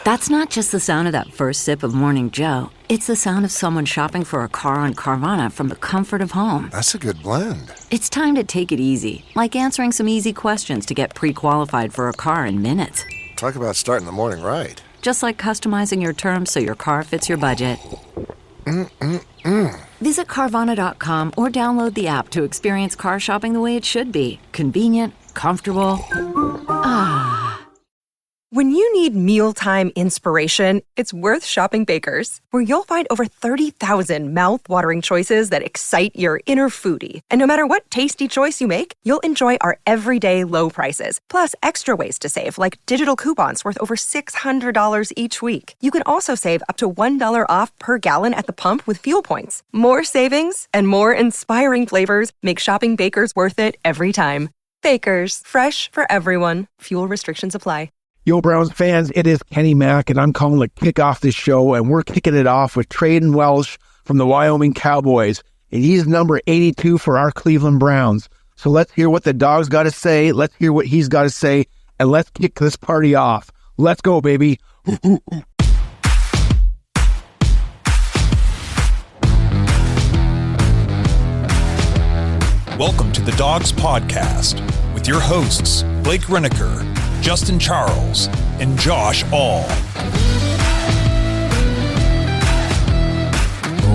That's not just the sound of that first sip of Morning Joe. It's the sound of someone shopping for a car on Carvana from the comfort of home. That's a good blend. It's time to take it easy, like answering some easy questions to get pre-qualified for a car in minutes. Talk about starting the morning right. Just like customizing your terms so your car fits your budget. Visit Carvana.com or download the app to experience car shopping the way it should be. Convenient, comfortable. When you need mealtime inspiration, it's worth shopping Baker's, where you'll find over 30,000 mouth-watering choices that excite your inner foodie. And no matter what tasty choice you make, you'll enjoy our everyday low prices, plus extra ways to save, like digital coupons worth over $600 each week. You can also save up to $1 off per gallon at the pump with fuel points. More savings and more inspiring flavors make shopping Baker's worth it every time. Baker's, fresh for everyone. Fuel restrictions apply. Yo, Browns fans, it is Kenny Mack, and I'm calling to kick off this show, and we're kicking it off with Treyton Welch from the Wyoming Cowboys, and he's number 82 for our Cleveland Browns. So let's hear what the dog's got to say, let's hear what he's got to say, and let's kick this party off. Let's go, baby. Welcome to the Dogs Podcast with your hosts, Blake Reneker, Justin Charles, and Josh All.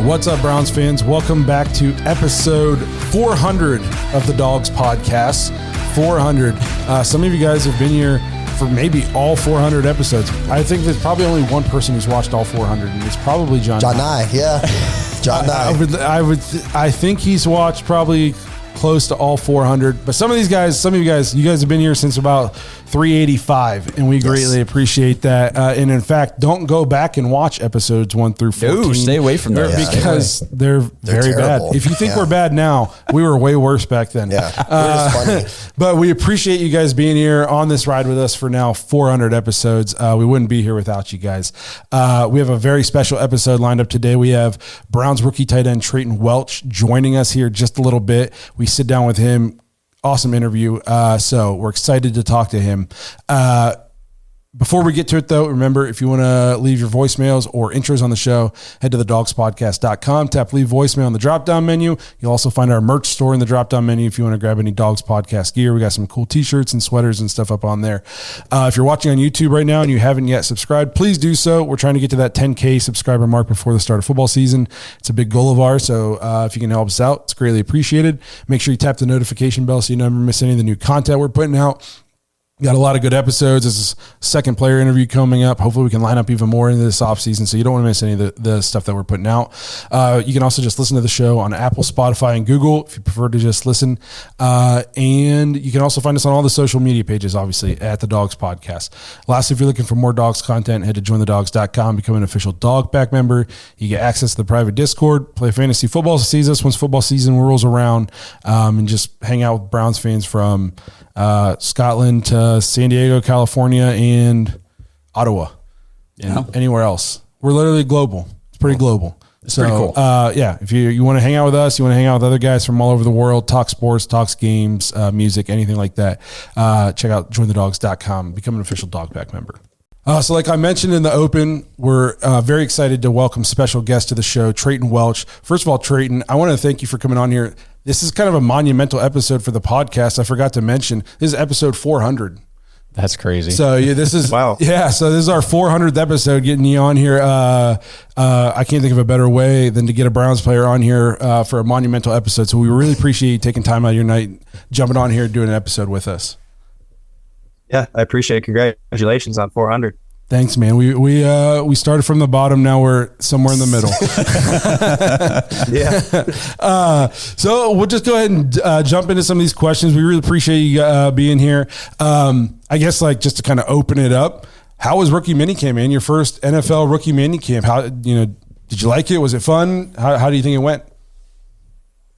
What's up, Browns fans? Welcome back to episode 400 of the Dogs Podcast. 400. Some of you guys have been here for maybe all 400 episodes. I think there's probably only one person who's watched all 400, and it's probably John Nye. Yeah. John Nye. I think he's watched probably close to all 400, but some of you guys have been here since about 385, and we greatly appreciate that. And in fact, don't go back and watch episodes 1 through 14. No, stay away from those because they're very terrible. bad. If you think we're bad now, we were way worse back then. Yeah, funny. But we appreciate you guys being here on this ride with us for now 400 episodes. We wouldn't be here without you guys. We have a very special episode lined up today. We have Browns rookie tight end Treyton Welch joining us here just a little bit. We sit down with him. Awesome interview. So we're excited to talk to him. Before we get to it, though, remember, if you want to leave your voicemails or intros on the show, head to thedogspodcast.com, tap leave voicemail on the drop-down menu. You'll also find our merch store in the drop-down menu if you want to grab any Dogs Podcast gear. We got some cool t-shirts and sweaters and stuff up on there. If you're watching on YouTube right now and you haven't yet subscribed, please do so. We're trying to get to that 10K subscriber mark before the start of football season. It's a big goal of ours, so if you can help us out, it's greatly appreciated. Make sure you tap the notification bell so you never miss any of the new content we're putting out. Got a lot of good episodes. This is second player interview coming up. Hopefully we can line up even more into this offseason, so you don't want to miss any of the stuff that we're putting out. You can also just listen to the show on Apple, Spotify, and Google if you prefer to just listen. And you can also find us on all the social media pages, obviously, at the Dogs Podcast. Lastly, if you're looking for more Dogs content, head to jointhedogs.com, become an official Dog Pack member. You get access to the private Discord, play fantasy football season once football season rolls around, and just hang out with Browns fans from Scotland to San Diego, California, and Ottawa, and anywhere else. We're literally global. It's pretty global. It's pretty cool. Yeah, if you want to hang out with us, you want to hang out with other guys from all over the world, talk sports, talk games, music, anything like that, check out jointhedogs.com, become an official Dog Pack member. So like I mentioned in the open, we're very excited to welcome special guest to the show, Treyton Welch. First of all, Treyton, I want to thank you for coming on here. This is kind of a monumental episode for the podcast. I forgot to mention, this is episode 400. That's crazy. So yeah, this is wow. Yeah, so this is our 400th episode getting you on here. I can't think of a better way than to get a Browns player on here for a monumental episode. So we really appreciate you taking time out of your night, jumping on here, doing an episode with us. Yeah, I appreciate it. Congratulations on 400. Thanks, man. We started from the bottom. Now we're somewhere in the middle. Yeah. So we'll just go ahead and jump into some of these questions. We really appreciate you being here. I guess like just to kind of open it up, how was rookie minicamp, man? Your first NFL rookie minicamp. How did you like it? Was it fun? How do you think it went?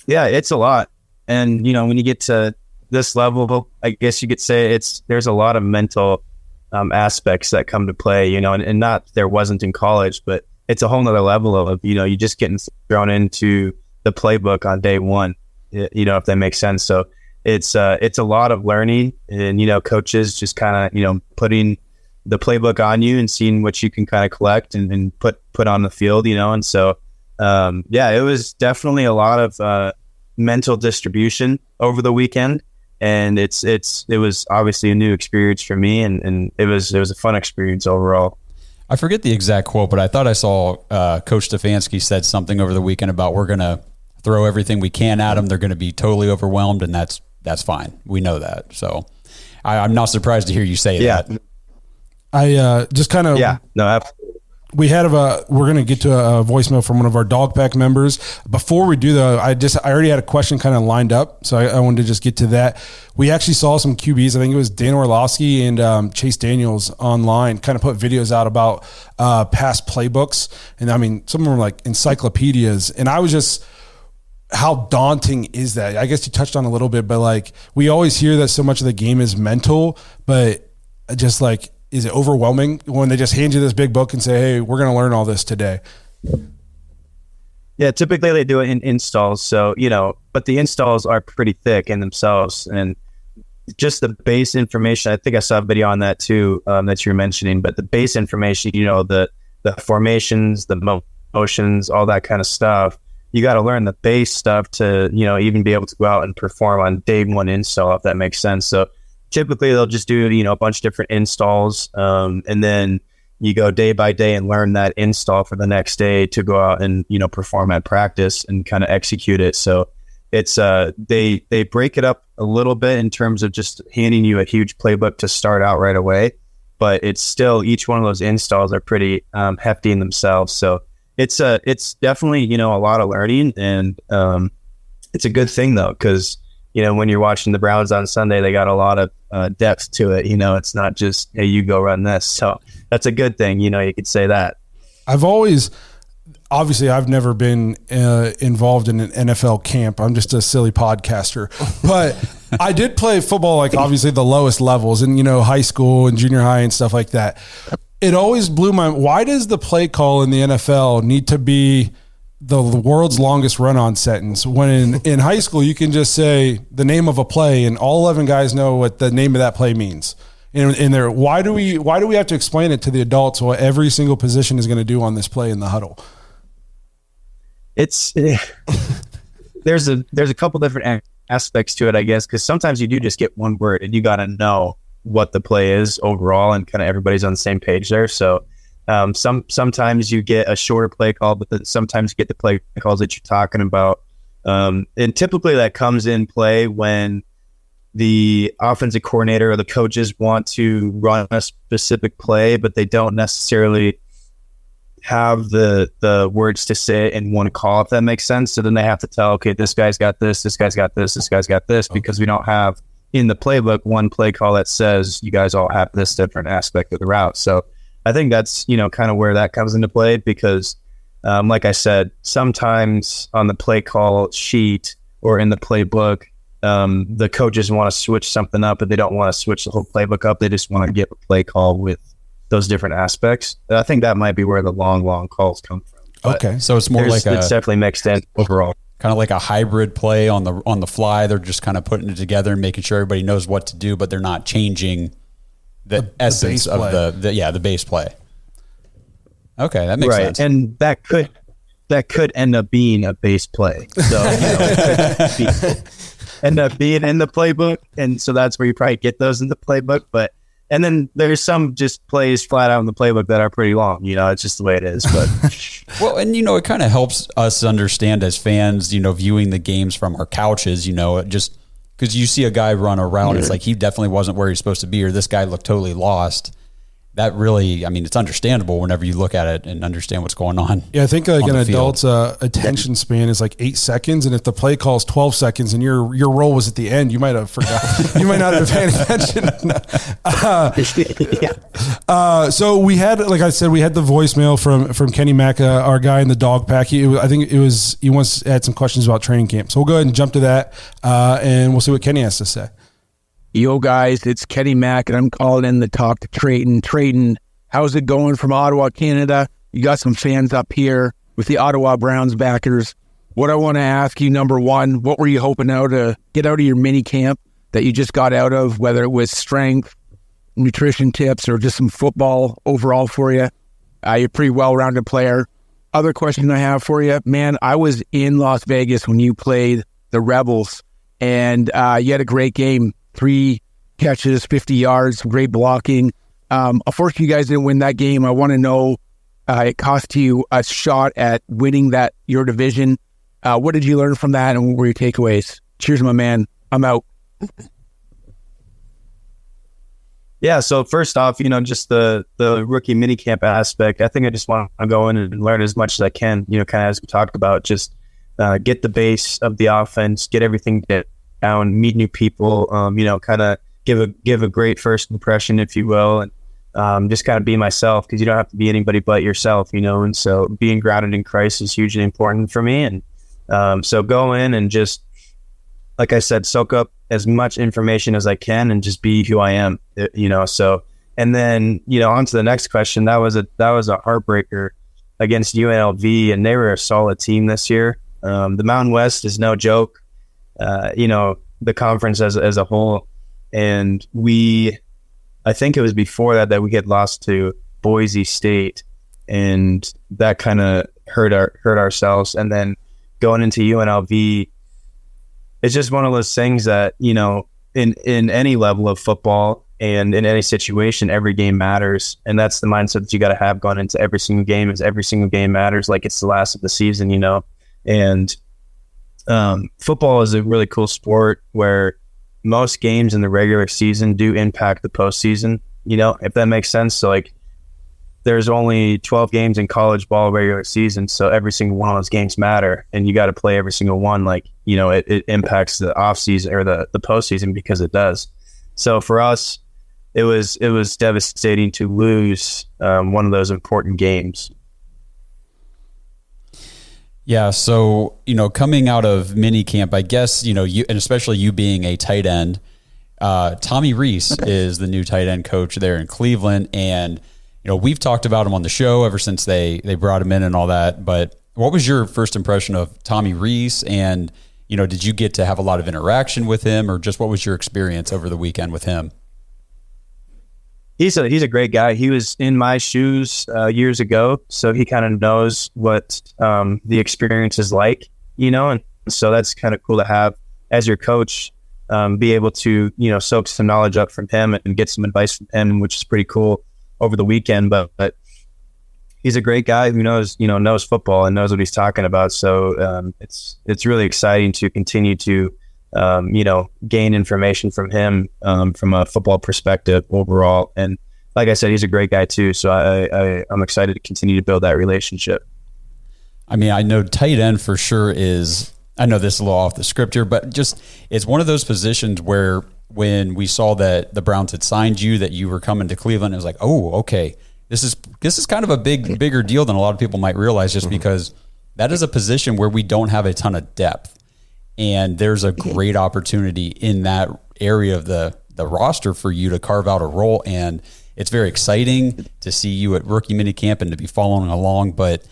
Yeah, it's a lot. And when you get to this level, I guess you could say there's a lot of mental aspects that come to play, and not there wasn't in college, but it's a whole nother level of, you just getting thrown into the playbook on day one, if that makes sense. So it's a lot of learning and, coaches just kind of, putting the playbook on you and seeing what you can kind of collect and put on the field, and so it was definitely a lot of mental distribution over the weekend, and it was obviously a new experience for me, and it was a fun experience overall. I forget the exact quote, but I thought I saw Coach Stefanski said something over the weekend about we're going to throw everything we can at them. They're going to be totally overwhelmed, and that's fine. We know that. So I'm not surprised to hear you say that. I just kind of absolutely. We're going to get to a voicemail from one of our dog pack members. Before we do though, I already had a question kind of lined up. So I wanted to just get to that. We actually saw some QBs. I think it was Dan Orlovsky and Chase Daniels online kind of put videos out about past playbooks. And I mean, some of them were like encyclopedias. And I was just, how daunting is that? I guess you touched on a little bit, but like we always hear that so much of the game is mental, but just like, is it overwhelming when they just hand you this big book and say, hey, we're going to learn all this today? Yeah, typically they do it in installs. So, but the installs are pretty thick in themselves. And just the base information, I think I saw a video on that too, that you're mentioning, but the base information, the formations, the motions, all that kind of stuff, you got to learn the base stuff to, even be able to go out and perform on day one install, if that makes sense. So, typically, they'll just do, a bunch of different installs, and then you go day by day and learn that install for the next day to go out and, perform at practice and kind of execute it. So it's they break it up a little bit in terms of just handing you a huge playbook to start out right away, but it's still, each one of those installs are pretty hefty in themselves. So it's definitely, a lot of learning, and it's a good thing though, because when you're watching the Browns on Sunday, they got a lot of depth to it. It's not just, hey, you go run this. So that's a good thing. You could say that. I've never been involved in an NFL camp. I'm just a silly podcaster. But I did play football, like obviously the lowest levels in, high school and junior high and stuff like that. It always blew my mind. Why does the play call in the NFL need to be the world's longest run-on sentence when in high school you can just say the name of a play and all 11 guys know what the name of that play means? In there, why do we have to explain it to the adults what every single position is going to do on this play in the huddle? There's a couple different aspects to it, I guess, because sometimes you do just get one word and you got to know what the play is overall, and kind of everybody's on the same page there. So sometimes you get a shorter play call, but then sometimes you get the play calls that you're talking about. And typically that comes in play when the offensive coordinator or the coaches want to run a specific play, but they don't necessarily have the words to say it in one call, if that makes sense. So then they have to tell, okay, this guy's got this guy's got this guy's got this, because we don't have in the playbook one play call that says you guys all have this different aspect of the route. So I think that's, kind of where that comes into play, because like I said, sometimes on the play call sheet or in the playbook, the coaches want to switch something up, but they don't want to switch the whole playbook up. They just want to get a play call with those different aspects. I think that might be where the long calls come from. But okay. So it's more like it's definitely mixed in overall. Kind of like a hybrid play on the fly. They're just kind of putting it together and making sure everybody knows what to do, but they're not changing the essence of the base play. Okay, that makes sense. And that could end up being a base play. So it could end up being in the playbook, and so that's where you probably get those in the playbook. And then there's some just plays flat out in the playbook that are pretty long. It's just the way it is. But well, and it kind of helps us understand as fans, viewing the games from our couches. Just because you see a guy run a route, it's like he definitely wasn't where he's supposed to be, or this guy looked totally lost. That really, it's understandable whenever you look at it and understand what's going on. Yeah, I think like an adult's attention span is like 8 seconds, and if the play call is 12 seconds and your role was at the end, you might have forgot. You might not have paid attention. So we had, like I said, we had the voicemail from Kenny Mack, our guy in the dog pack. He wants to add some questions about training camp. So we'll go ahead and jump to that, and we'll see what Kenny has to say. Yo, guys, it's Kenny Mack, and I'm calling in to talk to Treyton. Treyton, how's it going from Ottawa, Canada? You got some fans up here with the Ottawa Browns backers. What I want to ask you, number one, what were you hoping to get out of your mini camp that you just got out of, whether it was strength, nutrition tips or just some football overall for you. You're a pretty well-rounded player. Other question I have for you, man, I was in Las Vegas when you played the Rebels, and you had a great game. 3 catches, 50 yards, great blocking. Unfortunately, you guys didn't win that game. I want to know, it cost you a shot at winning your division. What did you learn from that, and what were your takeaways? Cheers, my man. I'm out. Yeah, so first off, just the rookie minicamp aspect, I think I just want to go in and learn as much as I can, kind of as we talked about, just get the base of the offense, get everything down, meet new people, kind of give a great first impression, if you will, and just kind of be myself, because you don't have to be anybody but yourself, and so being grounded in Christ is hugely important for me. And so go in and just, like I said, soak up as much information as I can and just be who I am, so, and then, on to the next question. That was a heartbreaker against UNLV, and they were a solid team this year. The Mountain West is no joke, the conference as a whole. And I think it was before that we had lost to Boise State, and that kind of hurt ourselves. And then going into UNLV, it's just one of those things that, in any level of football and in any situation, every game matters. And that's the mindset that you got to have going into every single game, is every single game matters like it's the last of the season, And football is a really cool sport where most games in the regular season do impact the postseason, if that makes sense. So like, there's only 12 games in college ball regular season, so every single one of those games matter, and you got to play every single one. Like, it impacts the off season or the postseason, because it does. So for us, it was devastating to lose one of those important games. Yeah. So, coming out of minicamp, I guess, you, and especially you being a tight end, Tommy Reese is the new tight end coach there in Cleveland. And, we've talked about him on the show ever since they brought him in and all that. But what was your first impression of Tommy Reese? And, did you get to have a lot of interaction with him, or just what was your experience over the weekend with him? He's a great guy. He was in my shoes years ago, so he kind of knows what the experience is like, and so that's kind of cool to have as your coach, be able to, soak some knowledge up from him and get some advice from him, which is pretty cool over the weekend. But he's a great guy who knows football and knows what he's talking about. So it's really exciting to continue to gain information from him from a football perspective overall. And like I said, he's a great guy too. So I'm excited to continue to build that relationship. I mean, I know tight end for sure is, I know this is a little off the script here, but just, it's one of those positions where when we saw that the Browns had signed you, that you were coming to Cleveland, it was like, oh, okay, this is kind of a bigger deal than a lot of people might realize, just because that is a position where we don't have a ton of depth. And there's a great opportunity in that area of the roster for you to carve out a role. And it's very exciting to see you at rookie minicamp and to be following along. But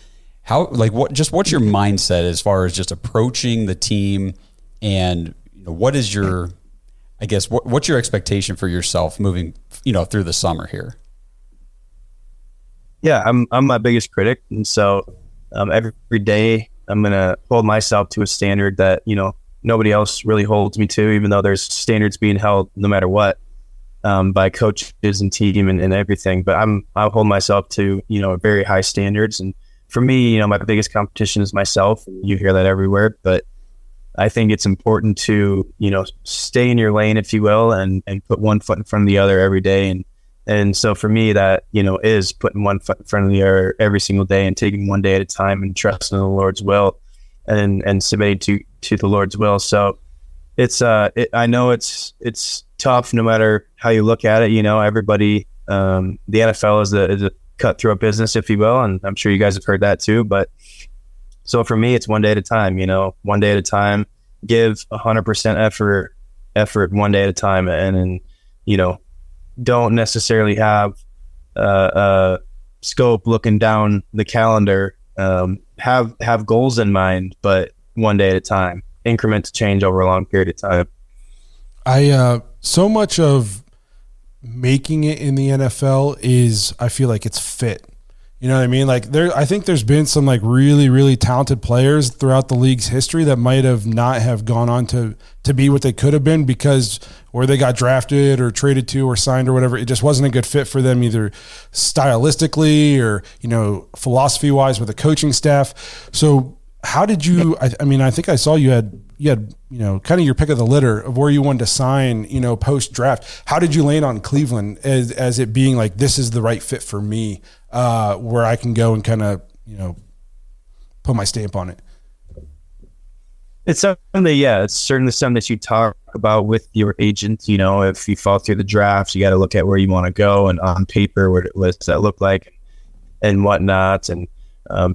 what's your mindset as far as just approaching the team, and what is your, I guess, what's your expectation for yourself moving, through the summer here? Yeah, I'm my biggest critic. And so every day I'm going to hold myself to a standard that, nobody else really holds me to, even though there's standards being held no matter what, by coaches and team and everything. But I'll hold myself to, very high standards. And for me, my biggest competition is myself. You hear that everywhere, but I think it's important to, stay in your lane, if you will, and put one foot in front of the other every day. And so for me, that, is putting one foot in front of the other every single day and taking one day at a time and trusting in the Lord's will and submitting to the Lord's will. So it's, I know it's tough no matter how you look at it. Everybody, the NFL is a cutthroat business, if you will. And I'm sure you guys have heard that too. But so for me, it's one day at a time, one day at a time, give 100% effort one day at a time. And don't necessarily have a scope looking down the calendar, have goals in mind, but one day at a time, increments change over a long period of time. So much of making it in the NFL is, I feel like it's fit. You know what I mean? Like I think there's been some like really, really talented players throughout the league's history that might have not have gone on to be what they could have been because where they got drafted or traded to or signed or whatever, it just wasn't a good fit for them either stylistically or, philosophy wise with the coaching staff. So how did you, I mean, I think I saw you had, kind of your pick of the litter of where you wanted to sign, post draft. How did you land on Cleveland as it being like, this is the right fit for me, where I can go and kind of, put my stamp on it? It's certainly something that you talk about with your agent. If you fall through the draft, you got to look at where you want to go, and on paper, what does that look like and whatnot. And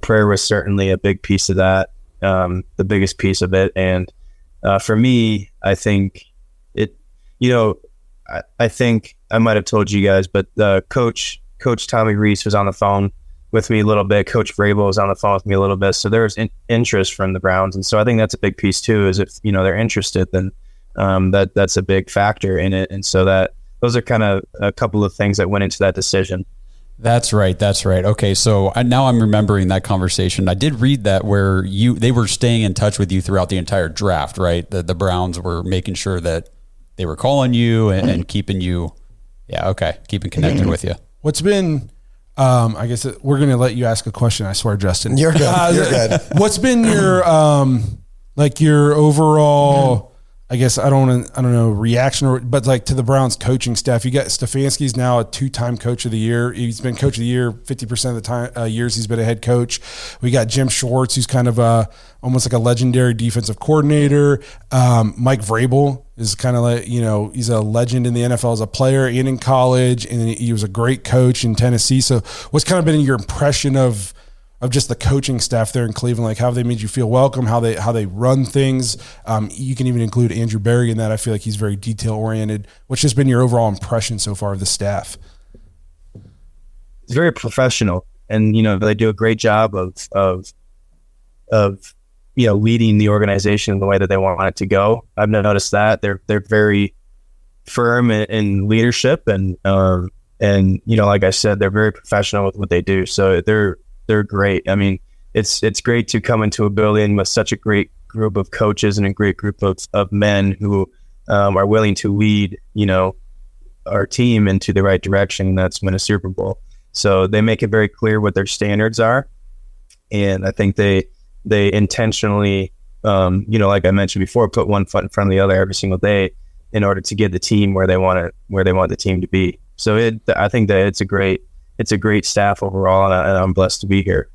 prayer was certainly a big piece of that, the biggest piece of it. And for me, I think I think I might have told you guys, but Coach Tommy Reese was on the phone with me a little bit. Coach Vrabel was on the phone with me a little bit. So there's interest from the Browns. And so I think that's a big piece too, is if, they're interested, then that's a big factor in it. And so those are kind of a couple of things that went into that decision. That's right. Okay. So now I'm remembering that conversation. I did read that where they were staying in touch with you throughout the entire draft, right? The Browns were making sure that they were calling you and keeping you, keeping connected with you. What's been, I guess we're going to let you ask a question. I swear, Justin. You're good. You're good. What's been your, your overall, I guess I don't know, reaction, but like to the Browns coaching staff? You got Stefanski's now a 2-time coach of the year. He's been coach of the year 50% of the time years he's been a head coach. We got Jim Schwartz, who's kind of almost like a legendary defensive coordinator. Mike Vrabel is kind of like, he's a legend in the NFL as a player and in college, and he was a great coach in Tennessee. So what's kind of been your impression of just the coaching staff there in Cleveland? Like, how have they made you feel welcome, how they run things? You can even include Andrew Berry in that. I feel like he's very detail oriented. What's just been your overall impression so far of the staff? It's very professional, and they do a great job of leading the organization in the way that they want it to go. I've noticed that they're very firm in leadership, and like I said, they're very professional with what they do. So they're great. I mean, it's great to come into a building with such a great group of coaches and a great group of men who are willing to lead, our team into the right direction. And that's win a Super Bowl. So they make it very clear what their standards are. And I think they intentionally, like I mentioned before, put one foot in front of the other every single day in order to get the team where they want the team to be. So I think that it's a great staff overall, and I'm blessed to be here.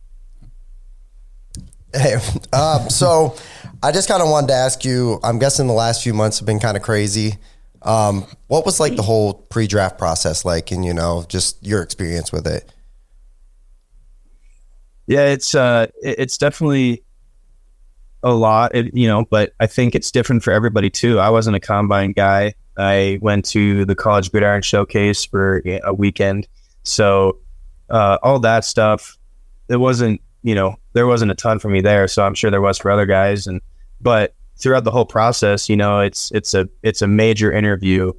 Hey, so I just kind of wanted to ask you, I'm guessing the last few months have been kind of crazy. What was like the whole pre-draft process like, and just your experience with it? Yeah, it's definitely a lot, but I think it's different for everybody too. I wasn't a combine guy. I went to the College Gridiron Showcase for a weekend. So all that stuff, there wasn't a ton for me there. So I'm sure there was for other guys. But throughout the whole process, it's a major interview.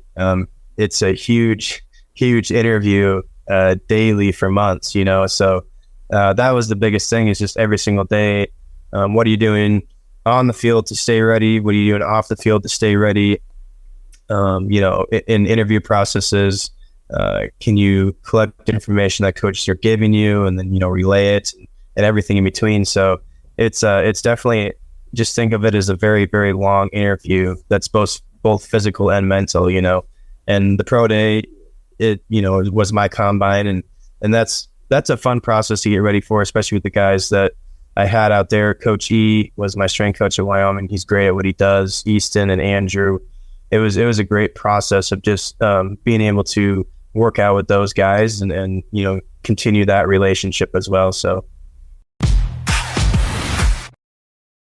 It's a huge interview daily for months. So that was the biggest thing, is just every single day. What are you doing on the field to stay ready? What are you doing off the field to stay ready? In interview processes. Can you collect information that coaches are giving you, and then relay it, and everything in between? So it's definitely, just think of it as a very, very long interview that's both physical and mental. And the pro day, it was my combine, and that's a fun process to get ready for, especially with the guys that I had out there. Coach E was my strength coach at Wyoming. He's great at what he does. Easton and Andrew. It was a great process of just being able to work out with those guys and continue that relationship as well. So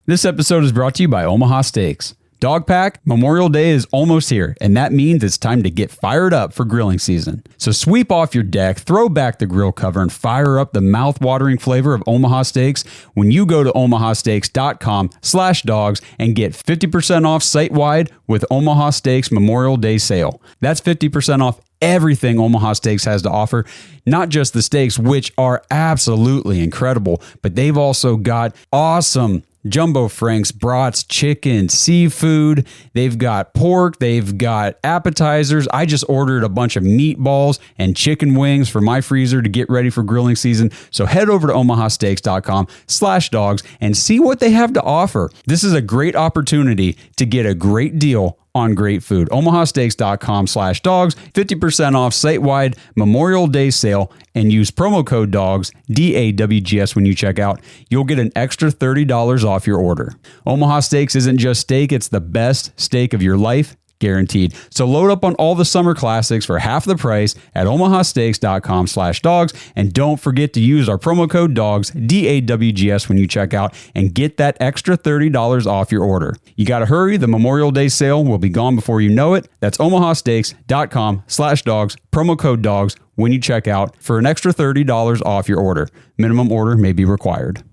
this episode is brought to you by Omaha Steaks. Dogpack, Memorial Day is almost here, and that means it's time to get fired up for grilling season. So sweep off your deck, throw back the grill cover, and fire up the mouth-watering flavor of Omaha Steaks when you go to omahasteaks.com/dogs and get 50% off site-wide with Omaha Steaks Memorial Day sale. That's 50% off everything Omaha Steaks has to offer. Not just the steaks, which are absolutely incredible, but they've also got awesome jumbo franks, brats, chicken, seafood. They've got pork. They've got appetizers. I just ordered a bunch of meatballs and chicken wings for my freezer to get ready for grilling season. So head over to omahasteaks.com/dogs and see what they have to offer. This is a great opportunity to get a great deal on great food. omahasteaks.com/dogs, 50% off site-wide Memorial Day sale, and use promo code DOGS, DAWGS, when you check out. You'll get an extra $30 off your order. Omaha Steaks isn't just steak, it's the best steak of your life, guaranteed. So load up on all the summer classics for half the price at omahasteaks.com/dogs. And don't forget to use our promo code DOGS, DAWGS, when you check out and get that extra $30 off your order. You got to hurry. The Memorial Day sale will be gone before you know it. That's omahasteaks.com/dogs, promo code DOGS when you check out for an extra $30 off your order. Minimum order may be required.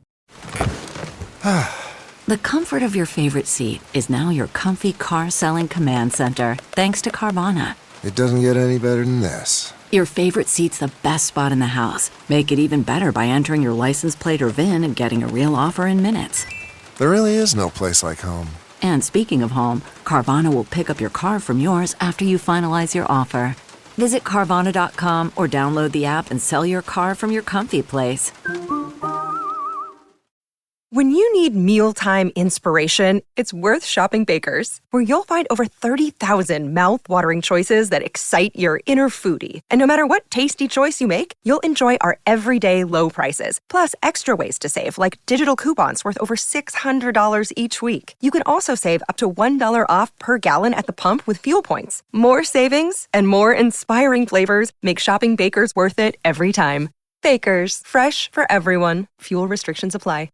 The comfort of your favorite seat is now your comfy car selling command center, thanks to Carvana. It doesn't get any better than this. Your favorite seat's the best spot in the house. Make it even better by entering your license plate or VIN and getting a real offer in minutes. There really is no place like home. And speaking of home, Carvana will pick up your car from yours after you finalize your offer. Visit Carvana.com or download the app and sell your car from your comfy place. When you need mealtime inspiration, it's worth shopping Baker's, where you'll find over 30,000 mouth-watering choices that excite your inner foodie. And no matter what tasty choice you make, you'll enjoy our everyday low prices, plus extra ways to save, like digital coupons worth over $600 each week. You can also save up to $1 off per gallon at the pump with fuel points. More savings and more inspiring flavors make shopping Baker's worth it every time. Baker's, fresh for everyone. Fuel restrictions apply.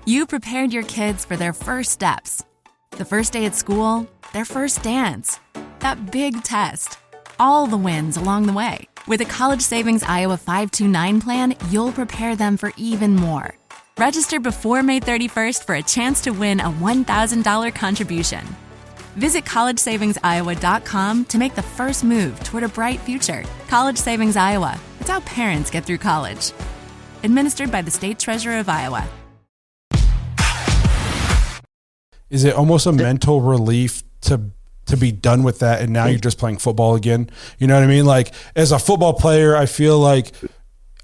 You prepared your kids for their first steps. The first day at school, their first dance, that big test, all the wins along the way. With a College Savings Iowa 529 plan, you'll prepare them for even more. Register before May 31st for a chance to win a $1,000 contribution. Visit collegesavingsiowa.com to make the first move toward a bright future. College Savings Iowa. It's how parents get through college. Administered by the State Treasurer of Iowa. Is it almost a mental relief to be done with that and now you're just playing football again? You know what I mean? Like, as a football player, I feel like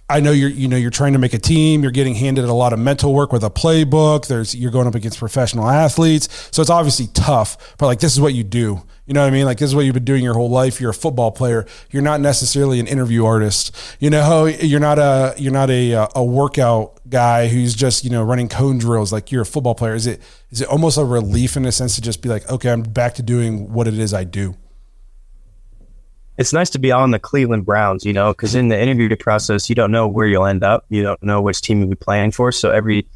I know you're trying to make a team. You're getting handed a lot of mental work with a playbook. You're going up against professional athletes. So it's obviously tough, but like, this is what you do. You know what I mean? Like, this is what you've been doing your whole life. You're a football player. You're not necessarily an interview artist. You know, you're not a workout guy who's just, running cone drills. Like, you're a football player. Is it almost a relief in a sense to just be like, okay, I'm back to doing what it is I do? It's nice to be on the Cleveland Browns, because in the interview process, you don't know where you'll end up. You don't know which team you'll be playing for. So every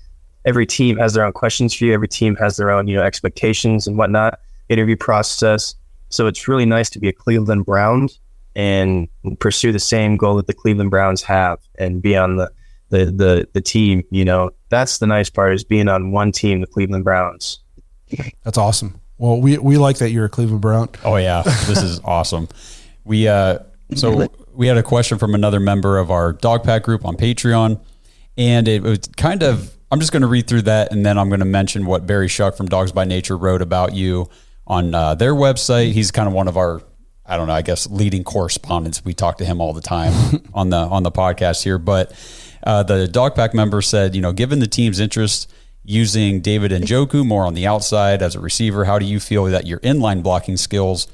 team has their own questions for you. Every team has their own, expectations and whatnot, interview process. So it's really nice to be a Cleveland Browns and pursue the same goal that the Cleveland Browns have and be on the team. That's the nice part, is being on one team, the Cleveland Browns. That's awesome. Well, we like that you're a Cleveland Brown. Oh yeah, this is awesome. We had a question from another member of our Dog Pack group on Patreon, and it was kind of, I'm just going to read through that, and then I'm going to mention what Barry Shuck from Dogs by Nature wrote about you on their website. He's kind of one of our, I don't know, I guess leading correspondents. We talk to him all the time on the podcast here. But the Dog Pack member said, given the team's interest using David Njoku more on the outside as a receiver, how do you feel that your inline blocking skills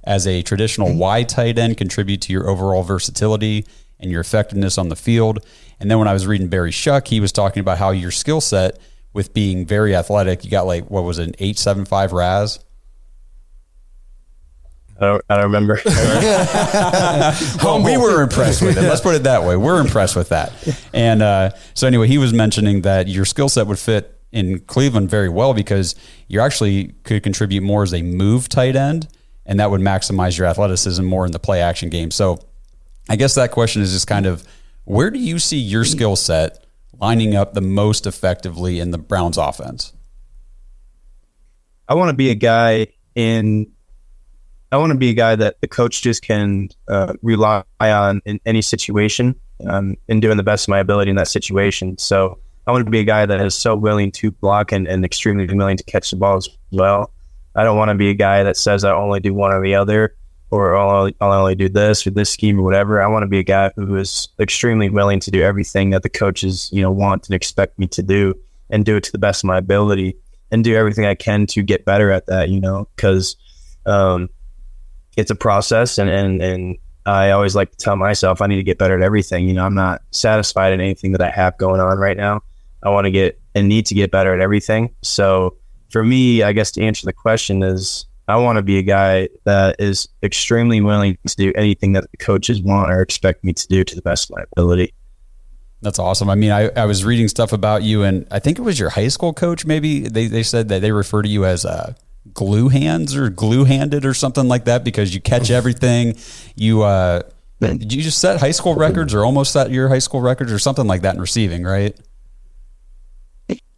as a traditional wide tight end contribute to your overall versatility and your effectiveness on the field? And then when I was reading Barry Shuck, he was talking about how your skill set with being very athletic, you got like, what was it, an 8.75 RAS? I don't remember. Well, we were impressed with it. Let's put it that way. We're impressed with that. And so anyway, he was mentioning that your skill set would fit in Cleveland very well because you actually could contribute more as a move tight end, and that would maximize your athleticism more in the play action game. So I guess that question is just kind of, where do you see your skill set lining up the most effectively in the Browns offense? I want to be a guy in I want to be a guy that the coaches can rely on in any situation, and doing the best of my ability in that situation. So I want to be a guy that is so willing to block and extremely willing to catch the ball as well. I don't want to be a guy that says I only do one or the other, or I'll only do this or this scheme or whatever. I want to be a guy who is extremely willing to do everything that the coaches, want and expect me to do, and do it to the best of my ability, and do everything I can to get better at that, because it's a process, and I always like to tell myself I need to get better at everything. I'm not satisfied in anything that I have going on right now. I want to get and need to get better at everything. So for me, I guess to answer the question is, I want to be a guy that is extremely willing to do anything that the coaches want or expect me to do to the best of my ability. That's awesome. I mean, I was reading stuff about you, and I think it was your high school coach. Maybe they said that they refer to you as glue hands or glue handed or something like that, because you catch everything. Did you just set high school records or almost set your high school records or something like that in receiving, right?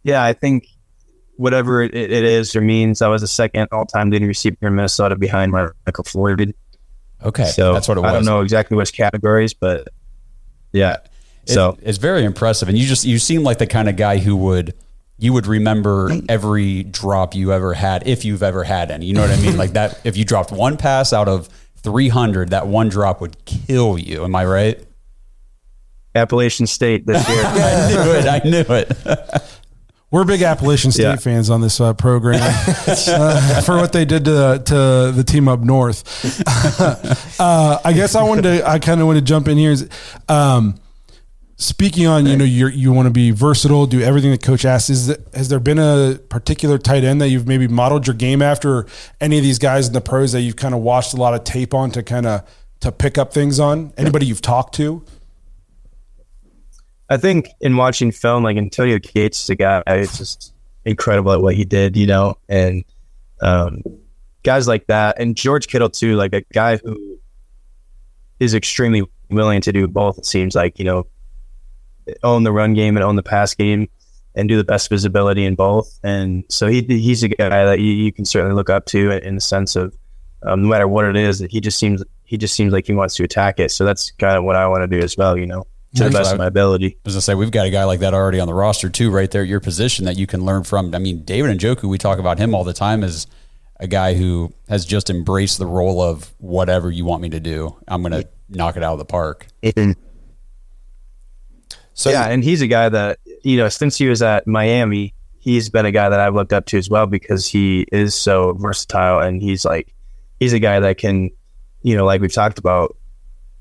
Yeah, I think whatever it is or means, I was the second all-time leading receiver in Minnesota behind Michael Floyd. Okay, so that's what it was. I don't know exactly which categories, but yeah. So it's very impressive, and you seem like the kind of guy who would remember every drop you ever had, if you've ever had any. You know what I mean? Like that, if you dropped one pass out of 300, that one drop would kill you. Am I right? Appalachian State this year. I knew it. We're big Appalachian State fans on this program for what they did to the team up north. I guess I kind of want to jump in here. Speaking on, you want to be versatile, do everything the coach asks. Has there been a particular tight end that you've maybe modeled your game after, or any of these guys in the pros that you've kind of watched a lot of tape on to pick up things on? Anybody you've talked to? I think in watching film, like Antonio Gates is a guy, it's just incredible at what he did, and guys like that. And George Kittle too, like a guy who is extremely willing to do both, it seems like, own the run game and own the pass game and do the best visibility in both. And so he's a guy that you can certainly look up to in the sense of no matter what it is, that he just seems like he wants to attack it. So that's kind of what I want to do as well, to the best of my ability. I was going to say, we've got a guy like that already on the roster too, right there at your position, that you can learn from. I mean, David Njoku, we talk about him all the time as a guy who has just embraced the role of whatever you want me to do, I'm going to knock it out of the park. So yeah, and he's a guy that, since he was at Miami, he's been a guy that I've looked up to as well, because he is so versatile, and he's a guy that can, like we've talked about,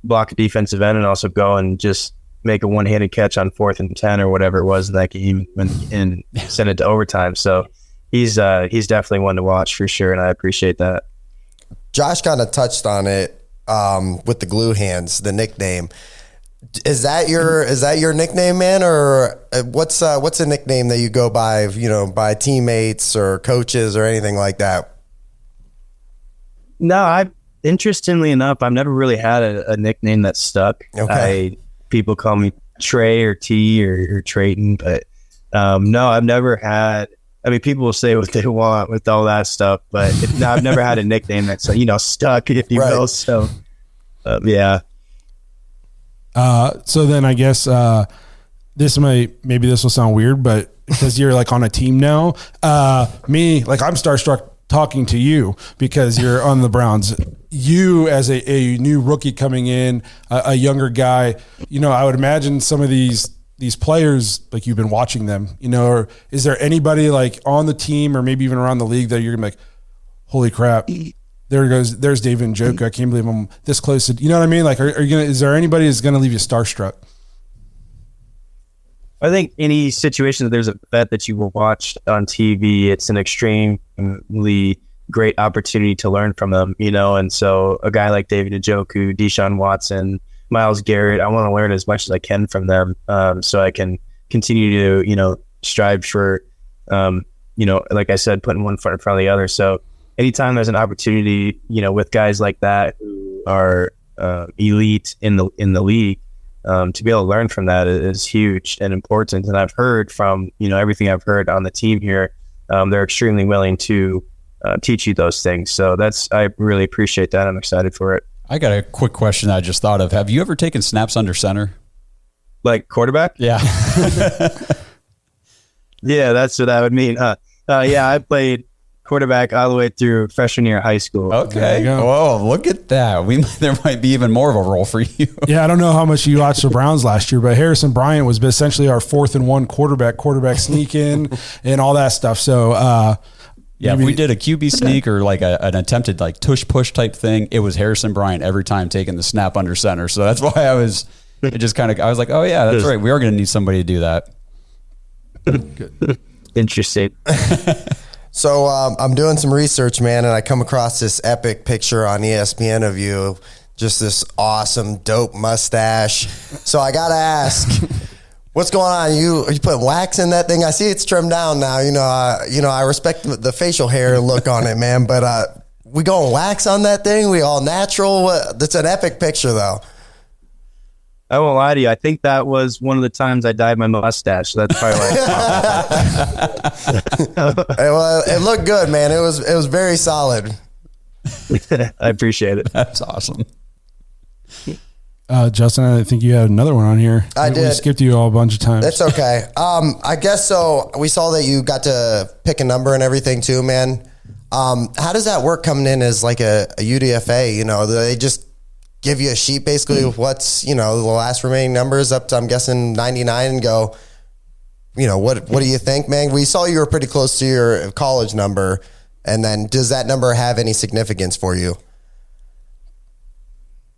block a defensive end and also go and just make a one-handed catch on 4th and 10 or whatever it was in that game and send it to overtime. So he's definitely one to watch for sure, and I appreciate that. Josh kind of touched on it with the glue hands, the nickname. Is that your nickname, man, or what's a nickname that you go by, by teammates or coaches or anything like that? No, interestingly enough, I've never really had a nickname that stuck. Okay. People call me Trey or T or Treyton, but no, I've never had. I mean, people will say what they want with all that stuff, but I've never had a nickname that's stuck, if you will. So, yeah. So then I guess maybe this will sound weird, but because you're like on a team now, me, like I'm starstruck talking to you because you're on the Browns. You as a new rookie coming in, a younger guy, I would imagine some of these players, like you've been watching them, or is there anybody like on the team or maybe even around the league that you're gonna be like, holy crap, there's David Njoku. I can't believe I'm this close to, you know what I mean? Like, is there anybody that's going to leave you starstruck? I think any situation that there's a vet that you will watch on TV, it's an extremely great opportunity to learn from them, and so a guy like David Njoku, Deshaun Watson, Myles Garrett, I want to learn as much as I can from them, so I can continue to, strive for, like I said, putting one foot in front of the other. So anytime there's an opportunity, with guys like that who are elite in the league, to be able to learn from that is huge and important. And I've heard from, everything I've heard on the team here, they're extremely willing to teach you those things. So I really appreciate that. I'm excited for it. I got a quick question I just thought of. Have you ever taken snaps under center? Like quarterback? Yeah. Yeah, that's what that would mean. Yeah, I played quarterback all the way through freshman year of high school. Okay. Oh, look at that. There might be even more of a role for you. Yeah, I don't know how much you watched the Browns last year, but Harrison Bryant was essentially our 4th and 1 quarterback sneak in and all that stuff. So, yeah, if we did a QB sneak or like an attempted like tush push type thing, it was Harrison Bryant every time taking the snap under center. So that's why I was like, oh yeah, that's right. We are going to need somebody to do that. Interesting. So I'm doing some research, man, and I come across this epic picture on ESPN of you, just this awesome, dope mustache. So I got to ask, what's going on? Are you putting wax in that thing? I see it's trimmed down now. I respect the facial hair look on it, man, but we going wax on that thing? We all natural? That's an epic picture, though. I won't lie to you. I think that was one of the times I dyed my mustache. So that's probably why. Well, it looked good, man. It was very solid. I appreciate it. That's awesome. Justin, I think you had another one on here. I did. We skipped you all a bunch of times. That's okay. I guess so. We saw that you got to pick a number and everything too, man. How does that work coming in as like a UDFA? They just give you a sheet basically with what's, the last remaining numbers up to, I'm guessing, 99 and go, what do you think, man? We saw you were pretty close to your college number. And then does that number have any significance for you?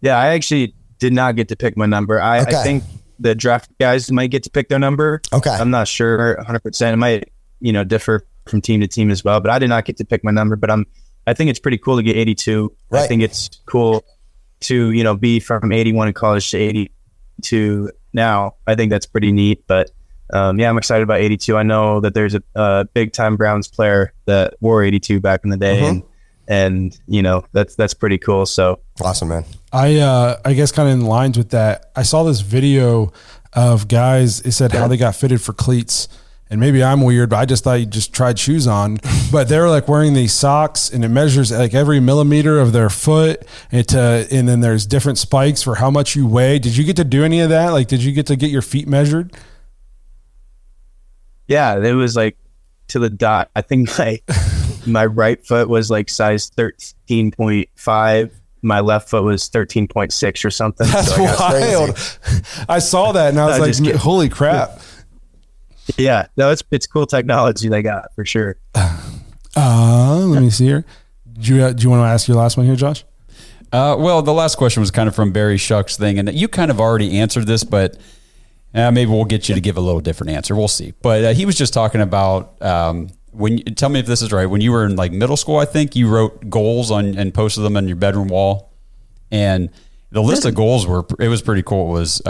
Yeah, I actually did not get to pick my number. I think the draft guys might get to pick their number. Okay. I'm not sure 100%. It might, differ from team to team as well, but I did not get to pick my number, but I think it's pretty cool to get 82. Right. I think it's cool to, be from 81 in college to 82 now. I think that's pretty neat, but I'm excited about 82. I know that there's a big time Browns player that wore 82 back in the day, and that's pretty cool. So awesome, man. I guess kind of in lines with that, I saw this video of guys. It said how they got fitted for cleats. And maybe I'm weird, but I just thought you just tried shoes on. But they're like wearing these socks, and it measures like every millimeter of their foot. And then there's different spikes for how much you weigh. Did you get to do any of that? Like, did you get to get your feet measured? Yeah, it was like to the dot. I think my right foot was like size 13.5. My left foot was 13.6 or something. That's so wild. I saw that and I was like, holy crap. Yeah, no, it's cool technology they got for sure. Let me see here. Do you want to ask your last one here, Josh? Well, the last question was kind of from Barry Shuck's thing, and you kind of already answered this, but maybe we'll get you to give a little different answer. We'll see. But he was just talking about tell me if this is right. When you were in like middle school, I think you wrote goals and posted them on your bedroom wall, and the list of goals it was pretty cool. It was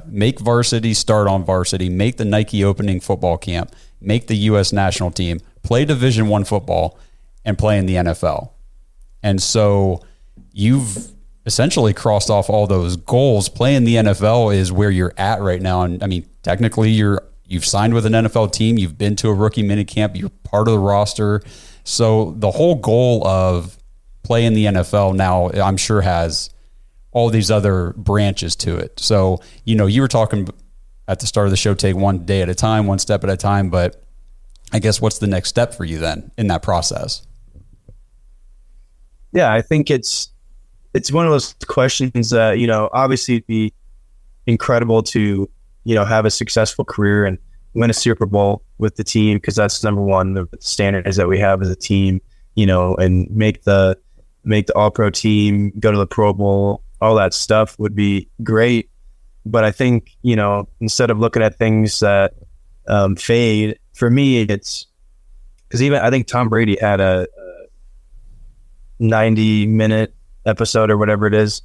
make varsity, start on varsity, make the Nike opening football camp, make the U.S. national team, play Division I football, and play in the NFL. And so you've essentially crossed off all those goals. Playing the NFL is where you're at right now. And I mean, technically you've signed with an NFL team. You've been to a rookie minicamp. You're part of the roster. So the whole goal of playing the NFL now, I'm sure has all these other branches to it. So, you were talking at the start of the show, take one day at a time, one step at a time, but I guess what's the next step for you then in that process? Yeah, I think it's one of those questions that, obviously it'd be incredible to, have a successful career and win a Super Bowl with the team, because that's number one, the standards that we have as a team, and make the All-Pro team, go to the Pro Bowl. All that stuff would be great. But I think, instead of looking at things that fade, for me, it's because even I think Tom Brady had a 90-minute episode or whatever it is,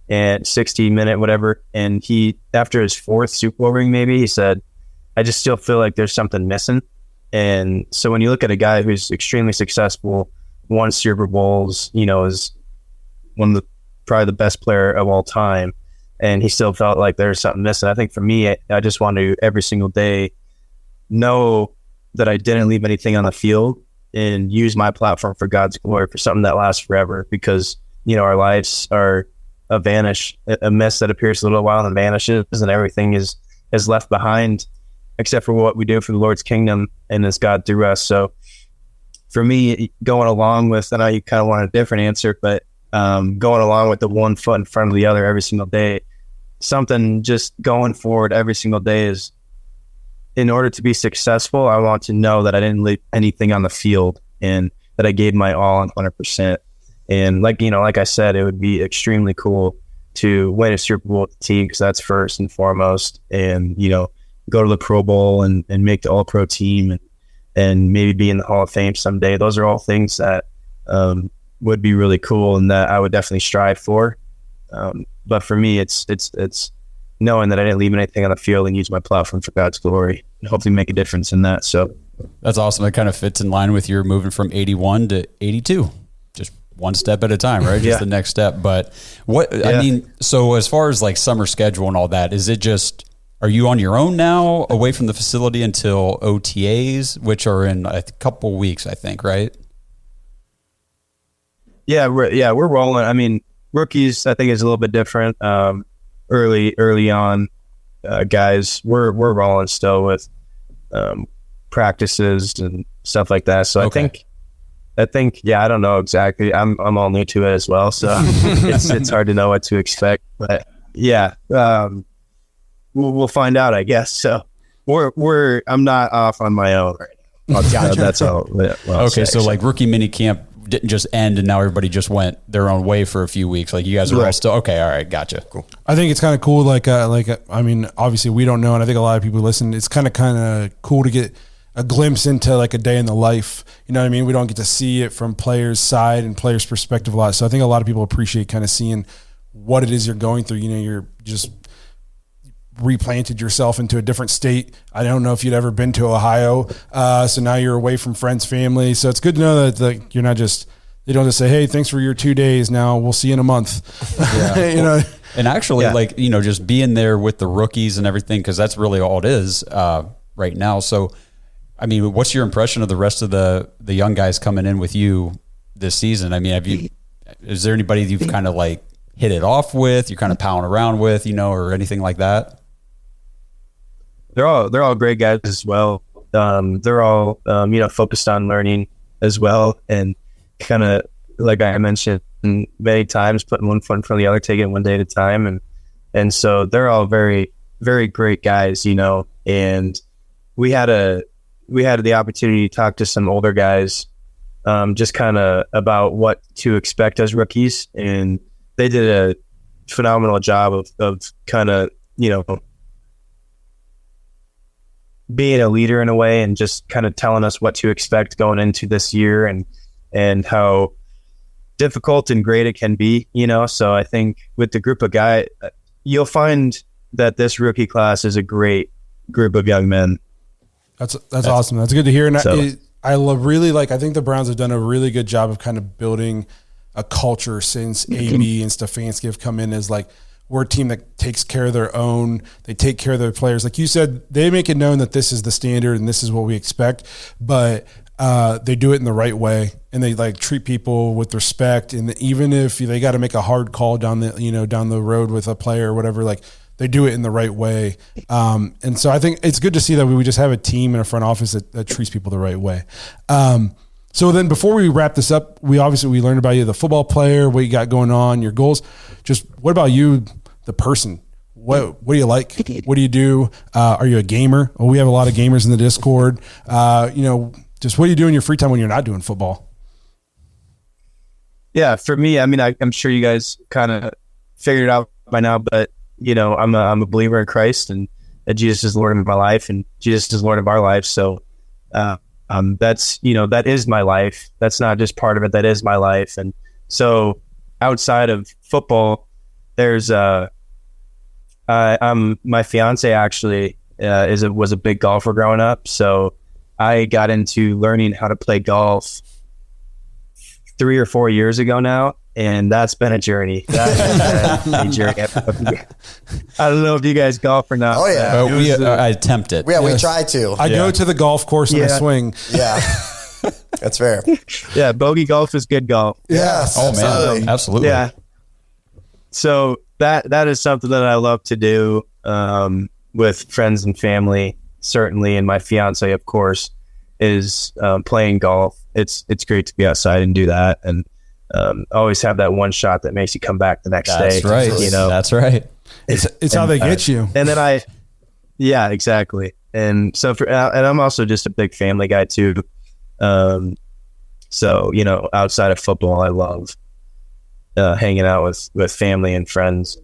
and 60-minute, whatever. And he, after his 4th Super Bowl ring, maybe, he said, I just still feel like there's something missing. And so when you look at a guy who's extremely successful, won Super Bowls, is one of probably the best player of all time, and he still felt like there's something missing. I think for me, I just want to every single day know that I didn't leave anything on the field and use my platform for God's glory, for something that lasts forever, because, you know, our lives are a mist that appears a little while and vanishes, and everything is left behind except for what we do for the Lord's kingdom and as God through us. So for me, going along with, I know you kind of want a different answer, but going along with the one foot in front of the other every single day, something just going forward every single day is, in order to be successful, I want to know that I didn't leave anything on the field and that I gave my all 100%. And like I said, it would be extremely cool to win a Super Bowl with the team, because that's first and foremost, and, you know, go to the Pro Bowl and make the All-Pro team and maybe be in the Hall of Fame someday. Those are all things that would be really cool and that I would definitely strive for. But for me, it's knowing that I didn't leave anything on the field and use my platform for God's glory and hopefully make a difference in that. So that's awesome. That kind of fits in line with your moving from 81 to 82, just one step at a time, right? Just the next step. But I mean, so as far as like summer schedule and all that, is it just, are you on your own now away from the facility until OTAs, which are in a couple weeks, I think, right? Yeah, we're rolling. I mean, rookies, I think, is a little bit different. Early on, guys, we're rolling still with practices and stuff like that. So okay. I think, yeah, I don't know exactly. I'm all new to it as well, so it's hard to know what to expect. But yeah, we'll find out, I guess. So I'm not off on my own right now. Gotcha. That's all. Okay, so like rookie mini camp didn't just end and now everybody just went their own way for a few weeks. Like you guys are all still okay. All right, gotcha. Cool. I think it's kind of cool. I mean, obviously we don't know, and I think a lot of people listen. It's kind of cool to get a glimpse into like a day in the life. You know what I mean? We don't get to see it from players' side and players' perspective a lot. So I think a lot of people appreciate kind of seeing what it is you're going through. You know, you're just replanted yourself into a different state. I don't know if you'd ever been to Ohio. So now you're away from friends, family. So it's good to know that you're not just, they don't just say, hey, thanks for your 2 days. Now we'll see you in a month. Yeah. You know? And actually like, you know, just being there with the rookies and everything, cause that's really all it is right now. So, I mean, what's your impression of the rest of the young guys coming in with you this season? I mean, is there anybody you've kind of like hit it off with, you're kind of palling around with, you know, or anything like that? They're all great guys as well. They're all, you know, focused on learning as well. And kind of, like I mentioned many times, putting one foot in front of the other, taking it one day at a time. And so they're all very, very great guys, you know, and we had the opportunity to talk to some older guys, just kind of about what to expect as rookies. And they did a phenomenal job of kind of, you know, being a leader in a way and just kind of telling us what to expect going into this year and how difficult and great it can be, you know? So I think with the group of guys, you'll find that this rookie class is a great group of young men. That's awesome. That's good to hear. And I think the Browns have done a really good job of kind of building a culture since AB and Stefanski have come in as like, we're a team that takes care of their own. They take care of their players. Like you said, they make it known that this is the standard and this is what we expect, but they do it in the right way. And they like treat people with respect. And even if they got to make a hard call down the road with a player or whatever, like they do it in the right way. And so I think it's good to see that we just have a team and a front office that treats people the right way. So then before we wrap this up, we learned about you, the football player, what you got going on, your goals. Just what about you, the person? What do you like? What do you do? Are you a gamer? Well, we have a lot of gamers in the Discord. Just what do you do in your free time when you're not doing football? Yeah, for me, I mean, I'm sure you guys kind of figured it out by now, but you know, I'm a believer in Christ and that Jesus is Lord of my life and Jesus is Lord of our life. So, that's, you know, that is my life. That's not just part of it. That is my life. And so outside of football, there's, my fiance actually, was a big golfer growing up. So I got into learning how to play golf 3 or 4 years ago now. And that's been a journey. I don't know if you guys golf or not. Oh yeah, I attempt it. Yeah, we try to. I go to the golf course and I swing. Yeah, That's fair. Yeah, bogey golf is good golf. Yes. Oh man, absolutely. Yeah. So that is something that I love to do with friends and family, certainly, and my fiance, of course, is playing golf. It's great to be outside and do that, and always have that one shot that makes you come back the next day. That's right. You know, That's right. It's how they get you. And then yeah, exactly. And so and I'm also just a big family guy too. So, you know, outside of football, I love hanging out with family and friends.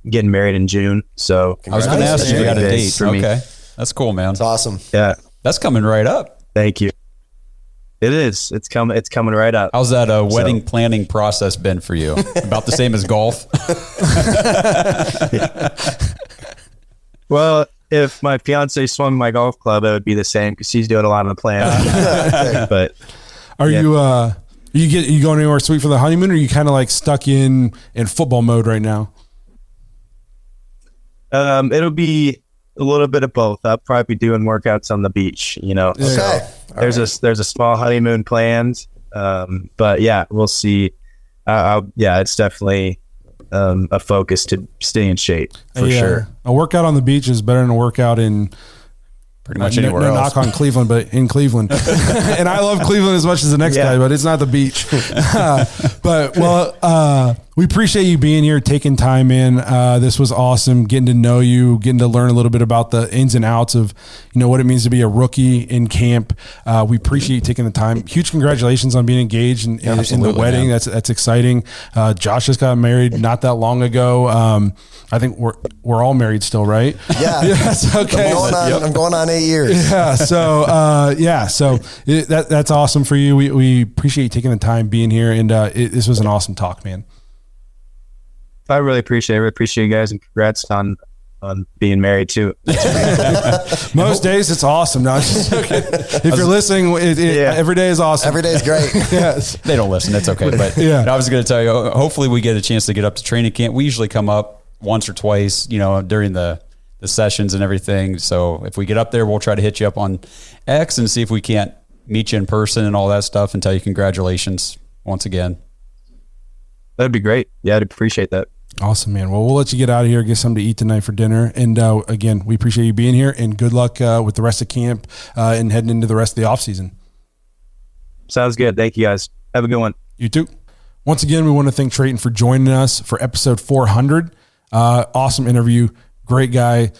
Getting married in June. So I was going to ask you, you got a date for me. Okay. That's cool, man. It's awesome. Yeah. That's coming right up. Thank you. It is. It's coming right up. How's that wedding planning process been for you? About the same as golf? Well, if my fiance swung my golf club, it would be the same because she's doing a lot of the planning. But Are you going anywhere sweet for the honeymoon, or are you kind of like stuck in football mode right now? It'll be a little bit of both. I'll probably be doing workouts on the beach, you know. Okay. There's a small honeymoon planned. But yeah, we'll see. It's definitely a focus to stay in shape for sure. A workout on the beach is better than a workout in pretty much anywhere no else. knock on Cleveland, but in Cleveland. And I love Cleveland as much as the next guy, but it's not the beach. We appreciate you being here, taking time in. This was awesome, getting to know you, getting to learn a little bit about the ins and outs of, you know, what it means to be a rookie in camp. We appreciate you taking the time. Huge congratulations on being engaged in the wedding. Man. That's exciting. Josh just got married not that long ago. I think we're all married still, right? Yeah. Yes. Okay. I'm going on 8 years. Yeah. So, that's awesome for you. We appreciate you taking the time being here, and this was an awesome talk, man. I really appreciate it. I appreciate you guys, and congrats on being married too. Most days it's awesome. No, if you're listening, every day is awesome. Every day is great. Yes. They don't listen. It's okay. But I was going to tell you, hopefully we get a chance to get up to training camp. We usually come up once or twice, you know, during the sessions and everything. So if we get up there, we'll try to hit you up on X and see if we can't meet you in person and all that stuff and tell you congratulations once again. That'd be great. Yeah, I'd appreciate that. Awesome, man. Well, we'll let you get out of here, get something to eat tonight for dinner. And again, we appreciate you being here, and good luck with the rest of camp and heading into the rest of the off season. Sounds good. Thank you, guys. Have a good one. You too. Once again, we want to thank Treyton for joining us for episode 400. Awesome interview. Great guy.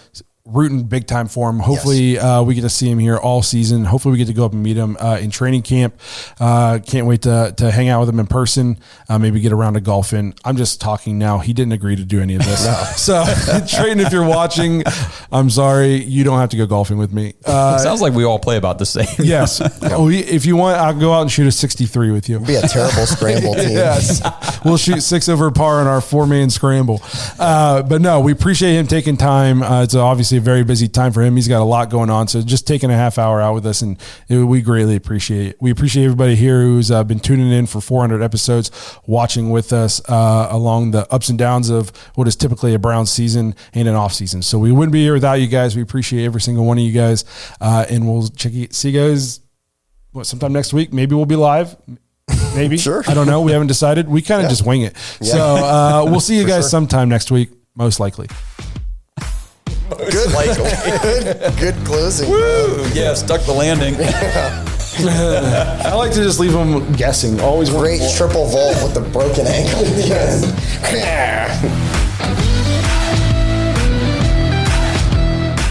Rooting big time for him. Hopefully we get to see him here all season. Hopefully we get to go up and meet him in training camp. Can't wait to hang out with him in person. Maybe get around to golfing. I'm just talking now. He didn't agree to do any of this. So Treyton, if you're watching, I'm sorry. You don't have to go golfing with me. Sounds like we all play about the same. Yes. If you want, I'll go out and shoot a 63 with you. It'd be a terrible scramble team. Yes. We'll shoot 6 over par on our 4-man scramble. But no, we appreciate him taking time. It's obviously a very busy time for him. He's got a lot going on. So just taking a half hour out with us, and we greatly appreciate it. We appreciate everybody here who's been tuning in for 400 episodes, watching with us along the ups and downs of what is typically a Browns season and an off season. So we wouldn't be here without you guys. We appreciate every single one of you guys. And we'll see you guys sometime next week. Maybe we'll be live. Maybe. Sure. I don't know. We haven't decided. We kind of just wing it. Yeah. So we'll see you guys sometime next week, most likely. Good closing. Woo! Yeah, stuck the landing. I like to just leave them guessing. Always great triple vault with the broken ankle.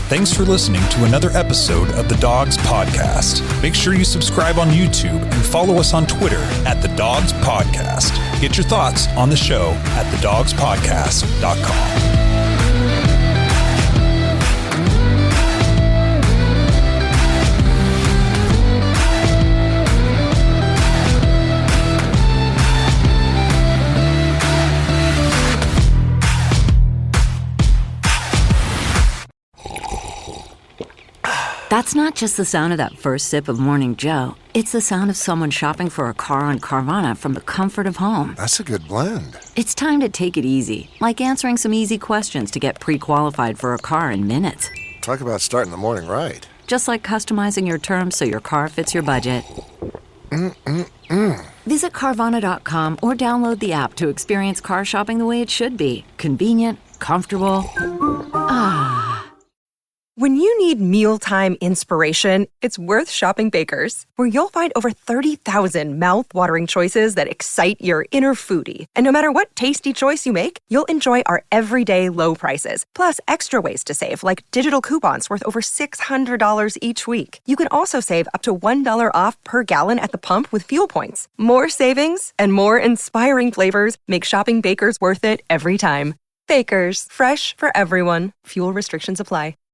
Thanks for listening to another episode of the Dogs Podcast. Make sure you subscribe on YouTube and follow us on Twitter at The Dogs Podcast. Get your thoughts on the show at thedogspodcast.com. That's not just the sound of that first sip of Morning Joe. It's the sound of someone shopping for a car on Carvana from the comfort of home. That's a good blend. It's time to take it easy, like answering some easy questions to get pre-qualified for a car in minutes. Talk about starting the morning right. just like customizing your terms so your car fits your budget. Visit Carvana.com or download the app to experience car shopping the way it should be. Convenient, comfortable. When you need mealtime inspiration, it's worth shopping Baker's, where you'll find over 30,000 mouth-watering choices that excite your inner foodie. And no matter what tasty choice you make, you'll enjoy our everyday low prices, plus extra ways to save, like digital coupons worth over $600 each week. You can also save up to $1 off per gallon at the pump with fuel points. More savings and more inspiring flavors make shopping Baker's worth it every time. Baker's, fresh for everyone. Fuel restrictions apply.